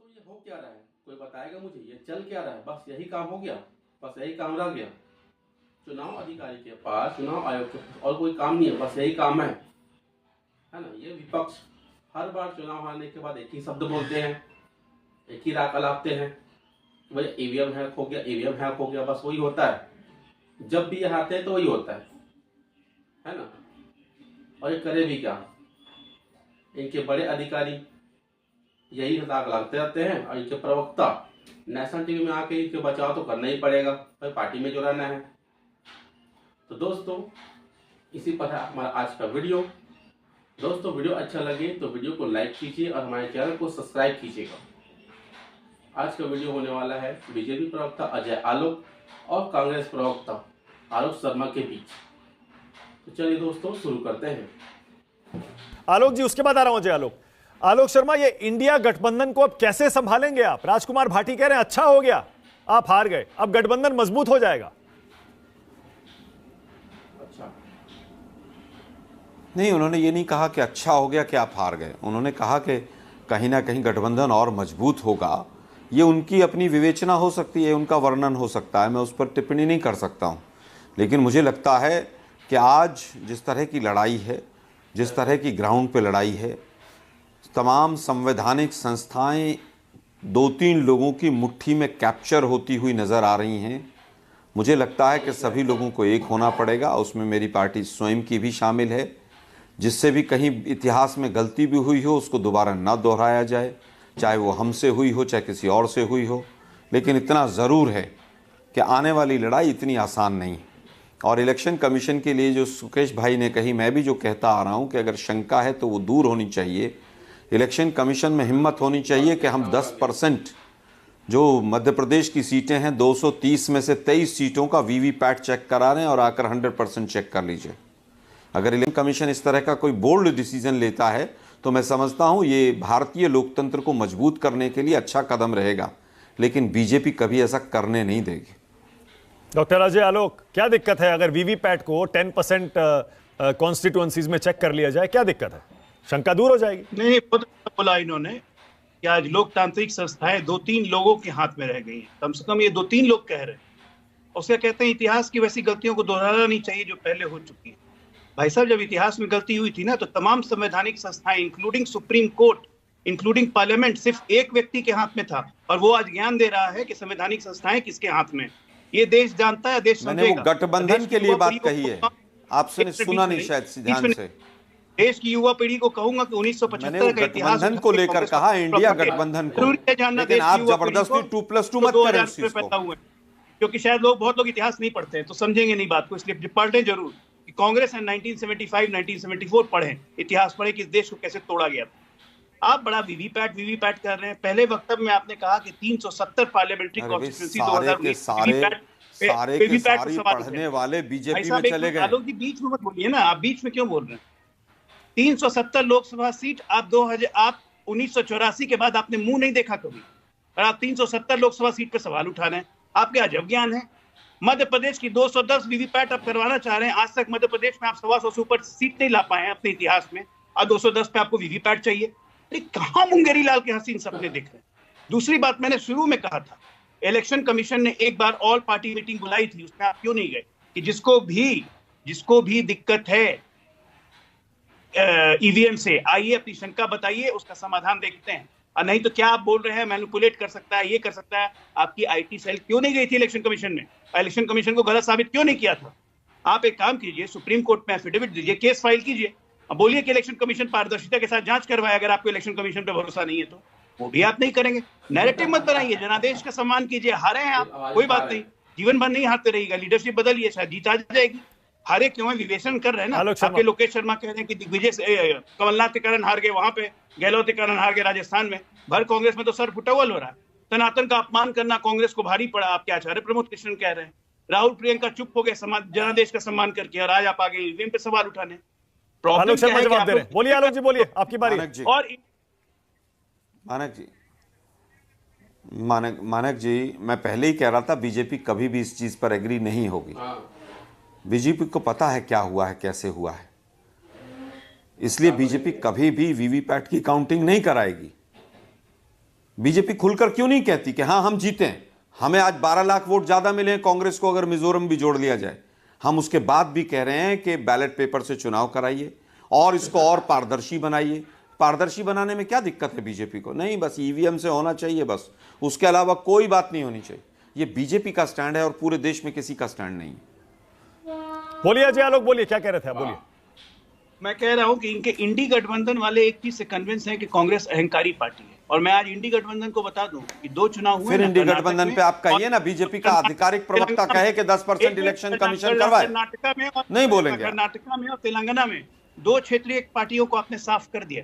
दोस्तों ये हो क्या रहा है, कोई बताएगा मुझे ये चल क्या रहा है? बस यही काम हो गया, बस यही काम रह गया। चुनाव अधिकारी के पास, चुनाव आयोग के पास और कोई काम नहीं है, बस यही काम है ना। ये विपक्ष हर बार चुनाव हारने के बाद एक ही शब्द बोलते हैं, एक ही राग अलापते हैं, भाई ईवीएम हैक हो गया, ईवीएम हैक हो गया, बस वही होता है। जब भी ये हारते हैं तो वही होता है ना। और ये करे भी क्या, इनके बड़े अधिकारी यही राग लगाते रहते हैं और इनके प्रवक्ता नेशनल टीवी में आके इनके बचाव तो करना ही पड़ेगा, भाई पार्टी में जो रहना है। तो दोस्तों इसी पर है हमारा आज का वीडियो। दोस्तों वीडियो अच्छा लगे तो वीडियो को लाइक कीजिए और हमारे चैनल को सब्सक्राइब कीजिएगा। आज का वीडियो होने वाला है बीजेपी प्रवक्ता अजय आलोक और कांग्रेस प्रवक्ता आलोक शर्मा के बीच। तो चलिए दोस्तों शुरू करते हैं। आलोक जी, उसके बाद आ रहा हूं अजय आलोक शर्मा, ये इंडिया गठबंधन को अब कैसे संभालेंगे आप? राजकुमार भाटी कह रहे हैं अच्छा हो गया, आप हार गए, अब गठबंधन मजबूत हो जाएगा। अच्छा नहीं, उन्होंने ये नहीं कहा कि अच्छा हो गया कि आप हार गए। उन्होंने कहा कि कहीं ना कहीं गठबंधन और मजबूत होगा। ये उनकी अपनी विवेचना हो सकती है, उनका वर्णन हो सकता है, मैं उस पर टिप्पणी नहीं कर सकता हूँ। लेकिन मुझे लगता है कि आज जिस तरह की लड़ाई है, जिस तरह की ग्राउंड पे लड़ाई है, तमाम संवैधानिक संस्थाएं 2-3 लोगों की मुट्ठी में कैप्चर होती हुई नज़र आ रही हैं। मुझे लगता है कि सभी लोगों को एक होना पड़ेगा, उसमें मेरी पार्टी स्वयं की भी शामिल है। जिससे भी कहीं इतिहास में गलती भी हुई हो उसको दोबारा ना दोहराया जाए, चाहे वो हमसे हुई हो चाहे किसी और से हुई हो। लेकिन इतना ज़रूर है कि आने वाली लड़ाई इतनी आसान नहीं है। और इलेक्शन कमीशन के लिए जो सुकेश भाई ने कही, मैं भी जो कहता आ रहा हूँ कि अगर शंका है तो वो दूर होनी चाहिए। इलेक्शन कमीशन में हिम्मत होनी चाहिए कि हम 10% जो मध्य प्रदेश की सीटें हैं, 230 में से 23 सीटों का वीवीपैट चेक करा रहे हैं और आकर 100% चेक कर लीजिए। अगर इलेक्शन कमीशन इस तरह का कोई बोल्ड डिसीजन लेता है तो मैं समझता हूं ये भारतीय लोकतंत्र को मजबूत करने के लिए अच्छा कदम रहेगा। लेकिन बीजेपी कभी ऐसा करने नहीं देगी। डॉक्टर अजय आलोक, क्या दिक्कत है अगर वीवीपैट को 10% कॉन्स्टिट्यूएंसीज में चेक कर लिया जाए? क्या दिक्कत है? शंका दूर हो जाएगी। नहीं, खुद बोला इन्होंने कि आज लोकतांत्रिक संस्थाएं 2-3 लोगों के हाथ में रह गई हैं। कम से कम ये 2-3 लोग कह रहे हैं। उसके कहते हैं इतिहास की वैसी गलतियों को दोहराना नहीं चाहिए जो पहले हो चुकी है। भाई साहब, जब इतिहास में गलती हुई थी ना तो तमाम संवैधानिक संस्थाएं including supreme court, including parliament, सिर्फ एक व्यक्ति के हाथ में था। और वो आज ज्ञान दे रहा है कि संवैधानिक संस्थाएं किसके हाथ में। ये देश जानता है, देश मैंने वो गठबंधन के लिए बात कही है, आपसे सुना नहीं शायद ध्यान से। देश की युवा पीढ़ी को कहूंगा कि 1975 का इतिहास गठबंधन को लेकर कहा, इंडिया गठबंधन को, लेकिन आप जबरदस्ती 2+2 मत करें उस चीज को। क्योंकि शायद बहुत लोग इतिहास नहीं पढ़ते हैं तो समझेंगे नहीं बात को, इसलिए पढ़ लें जरूर कि कांग्रेस ने 1975 1974 पढ़े, इतिहास पढ़े कि इस देश को कैसे तोड़ा गया था। आप बड़ा वीवीपैट कर रहे हैं। पहले वक्तव्य में आपने कहा कि 370 पार्लियामेंट्री कॉन्स्टिट्यूंसी 2019 सारे पढ़ने वाले बीजेपी में चले गए। आलोक जी बीच में मत बोलिए ना, आप बीच में क्यों बोल रहे हैं? 370 लोकसभा सीट आप 1984 के बाद आपने मुंह नहीं देखा कभी, और आप 370 लोकसभा सीट पर सवाल उठा रहे हैं। आपके अजब ज्ञान है। मध्य प्रदेश की 210 वीवीपैट आप करवाना चाह रहे हैं। आज तक मध्य प्रदेश में आप 125 से ऊपर सीट नहीं ला पाए हैं अपने इतिहास में, और 210 पे आपको वीवीपैट चाहिए। कहां मुंगेरी लाल के हसीन सपने दिख रहे हैं? दूसरी बात, मैंने शुरू में कहा था इलेक्शन कमीशन ने एक बार ऑल पार्टी मीटिंग बुलाई थी, उसमें आप क्यों नहीं गए? कि जिसको भी दिक्कत है ईवीएम से, आइए अपनी शंका बताइए, उसका समाधान देखते हैं। और नहीं तो क्या आप बोल रहे हैं मैनिपुलेट कर सकता है, ये कर सकता है। आपकी आईटी सेल क्यों नहीं गई थी इलेक्शन कमीशन में? इलेक्शन कमीशन को गलत साबित क्यों नहीं किया था? आप एक काम कीजिए, सुप्रीम कोर्ट में एफिडेविट दीजिए, केस फाइल कीजिए, अब बोलिए कि इलेक्शन कमीशन पारदर्शिता के साथ जांच करवाए। अगर आपको इलेक्शन कमीशन पे भरोसा नहीं है तो वो भी आप नहीं करेंगे। नैरेटिव मत बनाइए, जनादेश का सम्मान कीजिए। हारे हैं आप, कोई बात नहीं, जीवन भर नहीं हारते रहिएगा, लीडरशिप बदलिए, शायद जीत आ जाएगी। हारे क्यों है? विवेचन कर रहे हैं ना। आपके लोकेश शर्मा कह रहे हैं कि दिग्विजय कमलनाथ के कारण हार गए वहां पे, गहलोत के कारण हार गए राजस्थान में। भर कांग्रेस में तो सर फुटवल हो रहा है। सनातन का अपमान करना कांग्रेस को भारी पड़ा, आपके आचार्य प्रमोद कृष्ण कह रहे हैं। राहुल प्रियंका चुप हो गए जनादेश का सम्मान करके, और आज आप आगे ईवीएम पे सवाल उठाने। आलोक शर्मा जवाब दे रहे हैं। बोलिए आलोक जी, बोलिए, आपकी बारी। और मानक जी, मैं पहले ही कह रहा था बीजेपी कभी भी इस चीज पर एग्री नहीं होगी। बीजेपी को पता है क्या हुआ है, कैसे हुआ है, इसलिए बीजेपी कभी भी वीवीपैट की काउंटिंग नहीं कराएगी। बीजेपी खुलकर क्यों नहीं कहती कि हाँ हम जीते हैं, हमें आज 12 लाख वोट ज्यादा मिले हैं कांग्रेस को अगर मिजोरम भी जोड़ लिया जाए। हम उसके बाद भी कह रहे हैं कि बैलेट पेपर से चुनाव कराइए और इसको और पारदर्शी बनाइए। पारदर्शी बनाने में क्या दिक्कत है बीजेपी को? नहीं, बस ईवीएम से होना चाहिए, बस उसके अलावा कोई बात नहीं होनी चाहिए। ये बीजेपी का स्टैंड है और पूरे देश में किसी का स्टैंड नहीं है। बोलिए अजय आलोक, बोलिए क्या कह रहे थे आप, बोलिए। मैं कह रहा हूं कि इनके इंडी गठबंधन वाले एक चीज से कन्विंस हैं कि कांग्रेस अहंकारी पार्टी है। और मैं आज इंडी गठबंधन को बता दूं कि 2 चुनाव हुए। फिर इंडी गठबंधन पे आप कहिए ना, बीजेपी का आधिकारिक प्रवक्ता कहे कि 10% इलेक्शन कमीशन करवाए, कर्नाटका में नहीं बोलेंगे। कर्नाटका में और तेलंगाना में 2 क्षेत्रीय पार्टियों को आपने साफ कर दिया,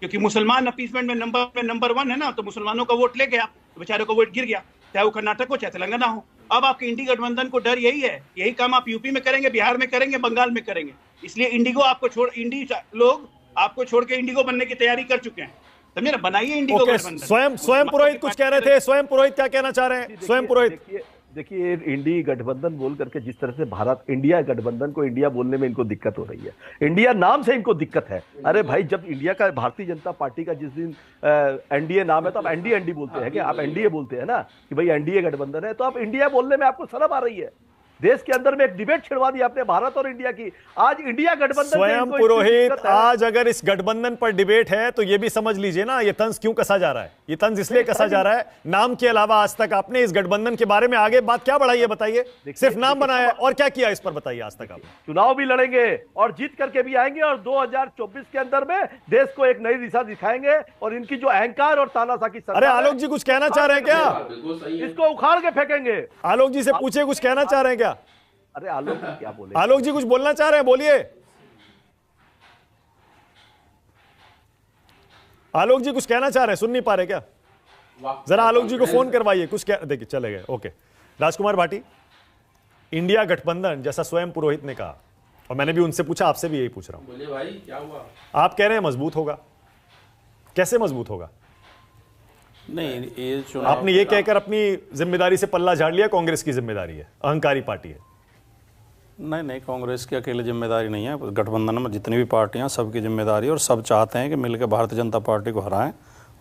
क्योंकि मुसलमान अपीसमेंट में नंबर 1 है ना, तो मुसलमानों का वोट ले गया, तो बेचारों का वोट गिर गया, चाहे वो कर्नाटक हो चाहे तेलंगाना हो। अब आपके इंडी गठबंधन को डर यही है, यही काम आप यूपी में करेंगे, बिहार में करेंगे, बंगाल में करेंगे। इसलिए इंडिगो आपको छोड़, इंडी लोग आपको छोड़ के इंडिगो बनने की तैयारी कर चुके हैं, समझे ना। बनाइए इंडिगो गठबंधन। स्वयं पुरोहित कुछ कह रहे थे, स्वयं पुरोहित क्या कहना चाह रहे हैं? स्वयं पुरोहित, देखिए इंडी गठबंधन बोल करके जिस तरह से भारत इंडिया गठबंधन को इंडिया बोलने में इनको दिक्कत हो रही है, इंडिया नाम से इनको दिक्कत है। अरे भाई, जब इंडिया का भारतीय जनता पार्टी का जिस दिन एनडीए नाम है तो आप एनडीए बोलते हैं क्या? आप एनडीए बोलते हैं ना कि भाई एनडीए गठबंधन है, तो आप इंडिया बोलने में आपको शर्म आ रही है। देश के अंदर में एक डिबेट छिड़वा दी आपने भारत और इंडिया की, आज इंडिया गठबंधन। स्वयं पुरोहित, आज अगर इस गठबंधन पर डिबेट है तो ये भी समझ लीजिए ना, ये तंज क्यों कसा जा रहा है। ये तंज इसलिए कसा जा रहा है, नाम के अलावा आज तक आपने इस गठबंधन के बारे में आगे बात क्या बढ़ाई है बताइए? सिर्फ नाम बनाया है, और क्या किया इस पर बताइए आज तक आप? चुनाव भी लड़ेंगे और जीत करके भी आएंगे और 2024 के अंदर में देश को एक नई दिशा दिखाएंगे। और इनकी जो अहंकार और तानाशाही सरकार, अरे आलोक जी कुछ कहना चाह रहे हैं क्या? इसको उखाड़ के फेंकेंगे। आलोक जी से पूछे, कुछ कहना चाह रहे हैं क्या? अरे आलोक जी क्या बोले? आलोक जी कुछ बोलना चाह रहे हैं, बोलिए। आलोक जी कुछ कहना चाह रहे हैं, सुन नहीं पा रहे क्या? जरा आलोक जी को फोन करवाइए, कुछ क्या। देखिए चले गए, ओके। राजकुमार भाटी, इंडिया गठबंधन जैसा स्वयं पुरोहित ने कहा, और मैंने भी उनसे पूछा, आपसे भी यही पूछ रहा हूं, बोलिए भाई क्या हुआ? आप कह रहे हैं मजबूत होगा, कैसे मजबूत होगा? नहीं, ये चुनाव आपने ये कहकर अपनी जिम्मेदारी से पल्ला झाड़ लिया, कांग्रेस की जिम्मेदारी है, अहंकारी पार्टी है। नहीं, कांग्रेस की अकेले जिम्मेदारी नहीं है, गठबंधन में जितनी भी पार्टियां सबकी जिम्मेदारी है, और सब चाहते हैं कि मिलकर भारतीय जनता पार्टी को हराएं।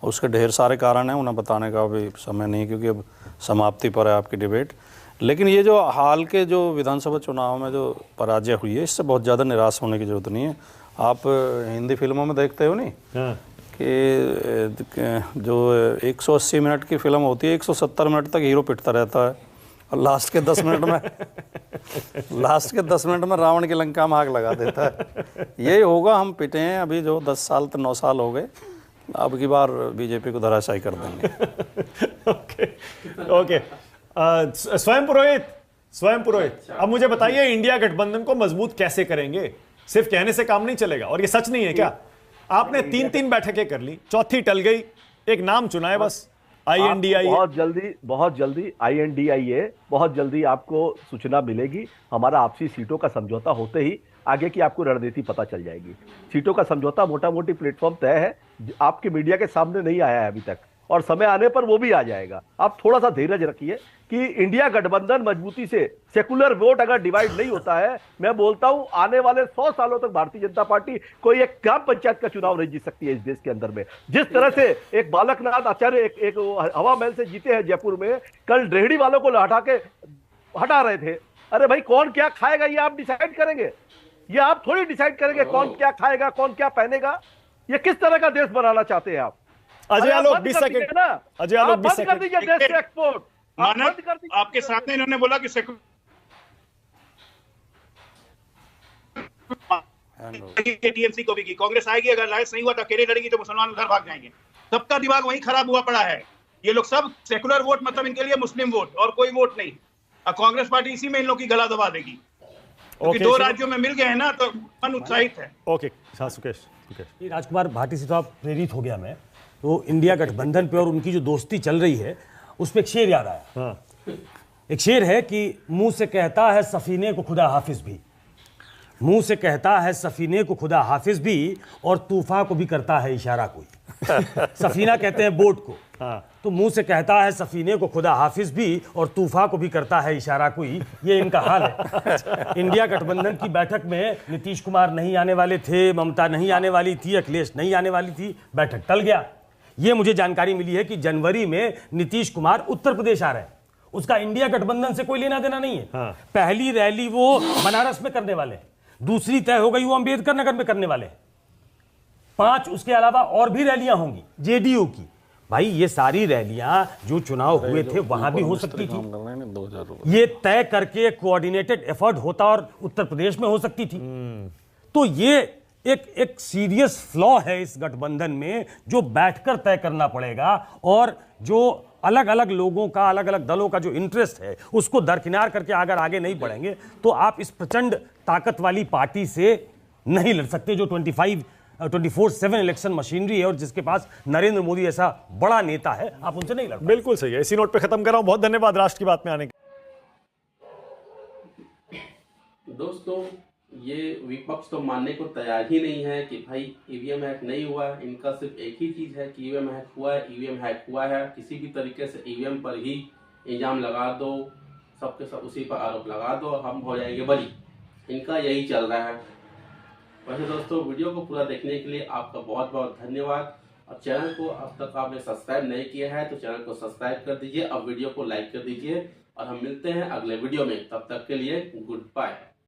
उसके ढेर सारे कारण हैं, उन्हें बताने का भी समय नहीं, क्योंकि अब समाप्ति पर है आपकी डिबेट। लेकिन ये जो हाल के जो विधानसभा चुनाव में जो पराजय हुई है, इससे बहुत ज़्यादा निराश होने की जरूरत नहीं है। आप हिंदी फिल्मों में देखते हो नहीं कि जो 180 मिनट की फिल्म होती है, 170 मिनट तक हीरो पिटता रहता है, और लास्ट के 10 मिनट में रावण की लंका में आग लगा देता है। यही होगा, हम पिटे हैं अभी जो 10 साल तो 9 साल हो गए, अब की बार बीजेपी को धराशायी कर देंगे। ओके। स्वयं पुरोहित, अब मुझे बताइए, इंडिया गठबंधन को मजबूत कैसे करेंगे? सिर्फ कहने से काम नहीं चलेगा, और ये सच नहीं है क्या? आपने 3 बैठकें कर ली, चौथी टल गई, एक नाम चुना है बस, INDIA। बहुत जल्दी INDIA, बहुत जल्दी आपको सूचना मिलेगी। हमारा आपसी सीटों का समझौता होते ही आगे की आपको रणनीति पता चल जाएगी। सीटों का समझौता मोटा मोटी प्लेटफॉर्म तय है, आपके मीडिया के सामने नहीं आया है अभी तक, और समय आने पर वो भी आ जाएगा। आप थोड़ा सा धीरज रखिए कि इंडिया गठबंधन मजबूती से, सेकुलर वोट अगर डिवाइड नहीं होता है, मैं बोलता हूं आने वाले 100 सालों तक भारतीय जनता पार्टी कोई एक ग्राम पंचायत का चुनाव नहीं जीत सकती है इस देश के अंदर में। जिस तरह से एक बालकनाथ आचार्य एक हवा महल से जीते हैं जयपुर में, कल रेहड़ी वालों को हटा रहे थे। अरे भाई, कौन क्या खाएगा ये आप डिसाइड करेंगे? ये आप थोड़ी डिसाइड करेंगे कौन क्या खाएगा, कौन क्या पहनेगा। ये किस तरह का देश बनाना चाहते हैं आप? अजय आलोक 20 सेकंड, अजय आलोक 20 सेकंड कर दीजिए देश से एक्सपोर्ट। आपके सामने इन्होंने बोला कि टीएमसी को भी की, कांग्रेस आएगी, अगर अलायंस नहीं हुआ तो अकेले लड़ेगी तो मुसलमान उधर भाग जाएंगे। सबका दिमाग वहीं खराब हुआ पड़ा है। ये लोग सब सेकुलर वोट, मतलब इनके लिए मुस्लिम वोट और कोई वोट नहीं। और कांग्रेस पार्टी इसी में इन लोग की गला दबा देगी, क्योंकि 2 राज्यों में मिल गए हैं ना, तो मन उत्साहित है। ओके, सुकेश। राजकुमार भाटी से तो आप प्रेरित हो गया मैं, तो इंडिया गठबंधन पे और उनकी जो दोस्ती चल रही है उसमें एक शेर याद आया। हाँ। एक शेर है कि मुंह से कहता है सफीने को खुदा हाफिज भी, मुंह से कहता है सफीने को खुदा हाफिज भी, और तूफान को भी करता है इशारा कोई। सफीना कहते हैं बोट को, तो मुंह से कहता है सफीने को खुदा हाफिज भी, और तूफान को भी करता है इशारा कोई। ये इनका हाल है। इंडिया गठबंधन की बैठक में नीतीश कुमार नहीं आने वाले थे, ममता नहीं आने वाली थी, अखिलेश नहीं आने वाली थी, बैठक टल गया। ये मुझे जानकारी मिली है कि जनवरी में नीतीश कुमार उत्तर प्रदेश आ रहे हैं। उसका इंडिया गठबंधन से कोई लेना देना नहीं है। हाँ। पहली रैली वो बनारस में करने वाले हैं, दूसरी तय हो गई वो अंबेडकर नगर में करने वाले हैं, 5 उसके अलावा और भी रैलियां होंगी जेडीयू की। भाई ये सारी रैलियां जो चुनाव हुए थे वहां भी हो सकती थी, ये तय करके कोऑर्डिनेटेड एफर्ट होता और उत्तर प्रदेश में हो सकती थी। तो ये एक सीरियस फ्लॉ है इस गठबंधन में जो बैठकर तय करना पड़ेगा, और जो अलग अलग लोगों का, अलग अलग दलों का जो इंटरेस्ट है उसको दरकिनार करके अगर आगे नहीं बढ़ेंगे तो आप इस प्रचंड ताकत वाली पार्टी से नहीं लड़ सकते जो 24/7 इलेक्शन मशीनरी है और जिसके पास नरेंद्र मोदी ऐसा बड़ा नेता है। आप उनसे नहीं लड़ पाएंगे। बिल्कुल सही है। इसी नोट पे खत्म कर रहा हूं। बहुत धन्यवाद राष्ट्र की बात में आने के। दोस्तों, ये विपक्ष तो मानने को तैयार ही नहीं है कि भाई ईवीएम हैक नहीं हुआ है। इनका सिर्फ एक ही चीज है कि ईवीएम हैक हुआ है, ईवीएम हैक हुआ है। किसी भी तरीके से ईवीएम पर ही इल्जाम लगा दो, सबके सब उसी पर आरोप लगा दो, हम हो जाएंगे बरी। इनका यही चल रहा है। वैसे दोस्तों, वीडियो को पूरा देखने के लिए आपका बहुत बहुत धन्यवाद। और चैनल को अब तक आपने सब्सक्राइब नहीं किया है तो चैनल को सब्सक्राइब कर दीजिए, अब वीडियो को लाइक कर दीजिए और हम मिलते हैं अगले वीडियो में। तब तक के लिए गुड बाय।